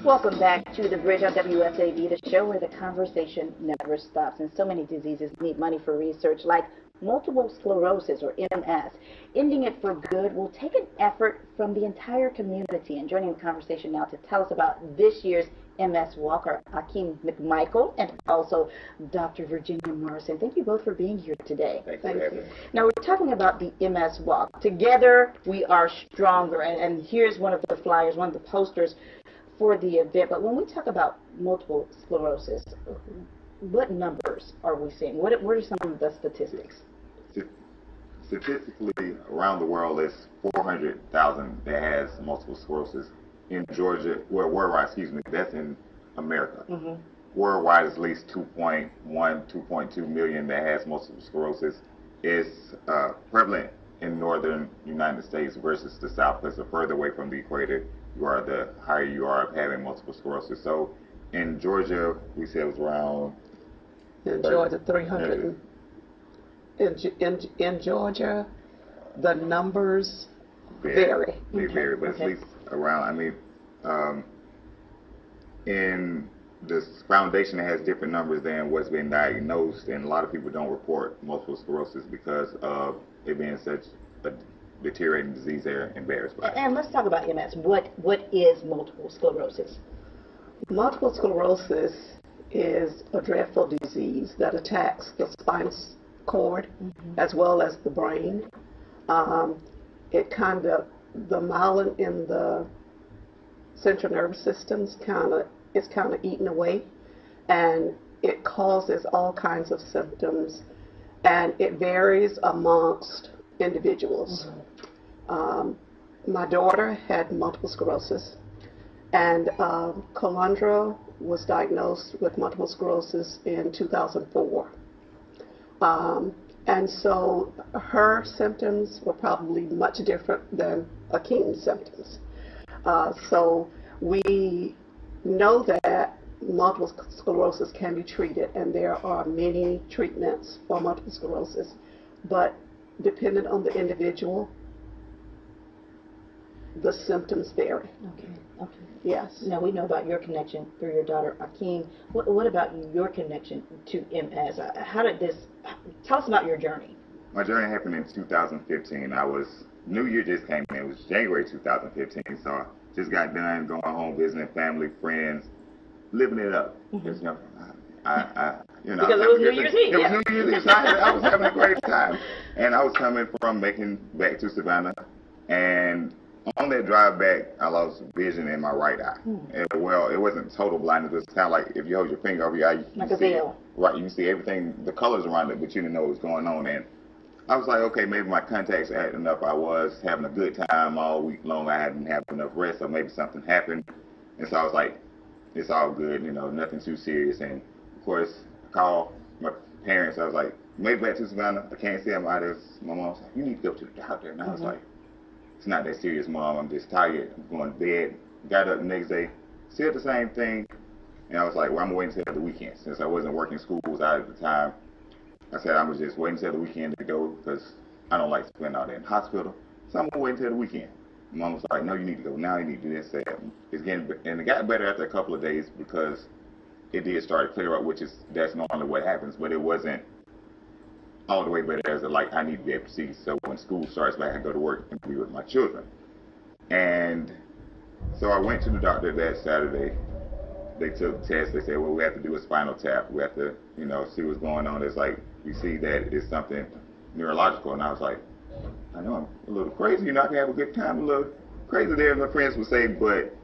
Welcome back to The Bridge on WSAB, the show where the conversation never stops. And so many diseases need money for research, like multiple sclerosis, or MS. Ending it for good will take an effort from the entire community. And joining the conversation now to tell us about this year's MS Walk are Akeem McMichael and also Dr. Virginia Morrison. Thank you both for being here today. Thank you. Now, we're talking about the MS Walk. Together, we are stronger. And here's one of the flyers, one of the posters for the event. But when we talk about multiple sclerosis, what numbers are we seeing? What are some of the statistics? Statistically, around the world, it's 400,000 that has multiple sclerosis. In Georgia, worldwide, that's in America. Worldwide, it's at least 2.1, 2.2 million that has multiple sclerosis. It's prevalent in northern United States versus the south, because the further away from the equator you are, the higher you are of having multiple sclerosis. So in Georgia, we said it was around... In Georgia, 300. In Georgia, the numbers vary. They vary, but at least around, in this foundation, it has different numbers than what's been diagnosed, and a lot of people don't report multiple sclerosis because of it being such a deteriorating disease they're embarrassed by. And let's talk about MS. What is multiple sclerosis? Multiple sclerosis is a dreadful disease that attacks the spinal cord as well as the brain. The myelin in the central nervous system is kind of eaten away, and it causes all kinds of symptoms, and it varies amongst individuals. My daughter had multiple sclerosis, and Calandra was diagnosed with multiple sclerosis in 2004. And so her symptoms were probably much different than Akeem's symptoms. So we know that multiple sclerosis can be treated, and there are many treatments for multiple sclerosis, but depending on the individual, the symptoms vary. Okay. Yes. Now, we know about your connection through your daughter, Akeem. What about your connection to MS? How did this, tell us about your journey. My journey happened in 2015. New Year just came in. It was January 2015, so I just got done going home, visiting family, friends, living it up. Because, because it was New Year's Eve. It was New Year's Eve, so I was having a great time. And I was coming from making back to Savannah, and on that drive back, I lost vision in my right eye. And, well, it wasn't total blindness. It was kind of like if you hold your finger over your eye, you can see, right, you can see everything, the colors around it, but you didn't know what was going on. And I was like, okay, maybe my contacts are acting up. I was having a good time all week long. I hadn't had enough rest, or maybe something happened. And so I was like, it's all good, nothing too serious. And of course, I called my parents. I was like, made it back to Savannah. I can't see I'm out of. My mom was like, you need to go to the doctor. And I was like, it's not that serious, Mom. I'm just tired. I'm going to bed. Got up the next day, still the same thing. And I was like, well, I'm waiting until the weekend. Since I wasn't working, school was out at the time. I said, I'm just waiting until the weekend to go because I don't like spending all day in the hospital. So I'm going to wait until the weekend. Mom was like, no, you need to go now. You need to do this. It's getting, and it got better after a couple of days because it did start to clear up, that's normally what happens, but it wasn't all the way better as I need to be able to see. So when school starts back, I go to work and be with my children. And so I went to the doctor that Saturday. They took tests. They said, well, we have to do a spinal tap. We have to, see what's going on. It's like, we see that it's something neurological. And I was like, I know I'm a little crazy. I can have a good time, a little crazy there, as my friends would say, but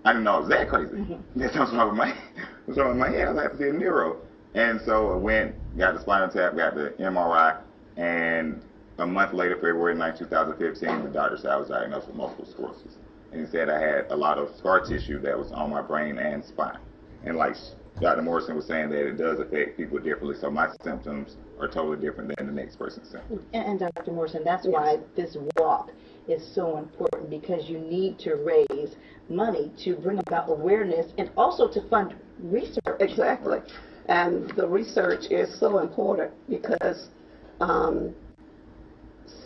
I didn't know I was that crazy. That's what's wrong with my head. I was have to see a neuro. And so I went, got the spinal tap, got the MRI, and a month later, February 9, 2015, the doctor said I was diagnosed with multiple sclerosis. And he said I had a lot of scar tissue that was on my brain and spine. And like Dr. Morrison was saying, that it does affect people differently, so my symptoms are totally different than the next person's symptoms. And Dr. Morrison, that's why this walk is so important, because you need to raise money to bring about awareness and also to fund research. Exactly. And the research is so important because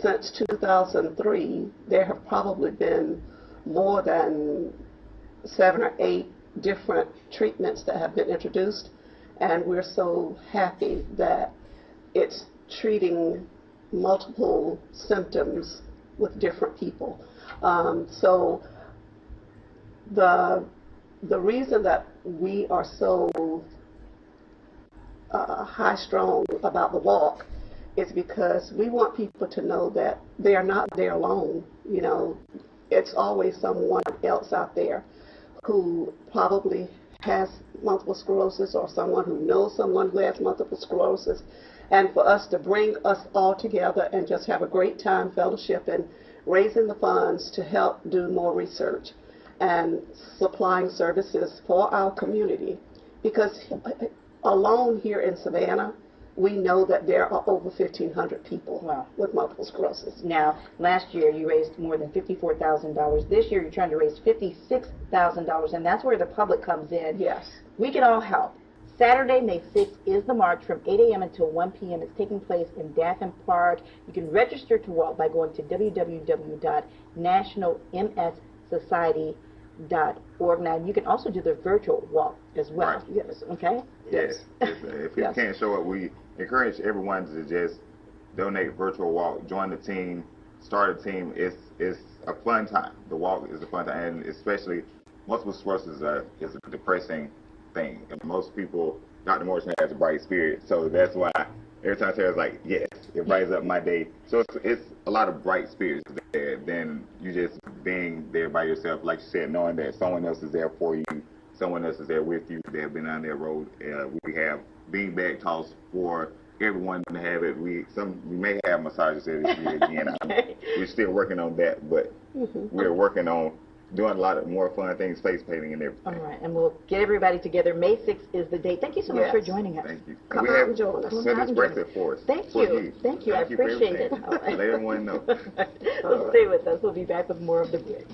since 2003, there have probably been more than 7 or 8 different treatments that have been introduced, and we're so happy that it's treating multiple symptoms with different people. So the reason that we are so high-strung about the walk is because we want people to know that they are not there alone. You know, it's always someone else out there who probably has multiple sclerosis, or someone who knows someone who has multiple sclerosis, and for us to bring us all together and just have a great time fellowship and raising the funds to help do more research and supplying services for our community. Because alone here in Savannah, we know that there are over 1,500 people with multiple sclerosis. Now, last year you raised more than $54,000. This year you're trying to raise $56,000, and that's where the public comes in. Yes. We can all help. Saturday, May 6th is the march from 8 a.m. until 1 p.m. It's taking place in Daffin Park. You can register to walk by going to www.nationalmssociety.org. Now, you can also do the virtual walk as well. Right. Yes. Okay? Yes. If you can't show up, we encourage everyone to just donate virtual walk, join the team, start a team. It's a fun time. The walk is a fun time, and especially multiple sclerosis is a depressing thing. And most people, Dr. Morrison has a bright spirit, so that's why every time Sarah's like, yes, it brightens up my day. So it's a lot of bright spirits there than you just being there by yourself, like you said, knowing that someone else is there for you, someone else is there with you. They have been on that road. We have beanbag toss for everyone to have it. We may have massages there this year again. We're still working on that, but we're working on doing a lot of more fun things, face painting and everything. All right, and we'll get everybody together. May 6th is the date. Thank you so much for joining us. Thank you. Come out and join us. Citrus bracelet for us. Thank you. Thank you. I appreciate it. Let everyone know. Well, stay with us. We'll be back with more of The Bridge.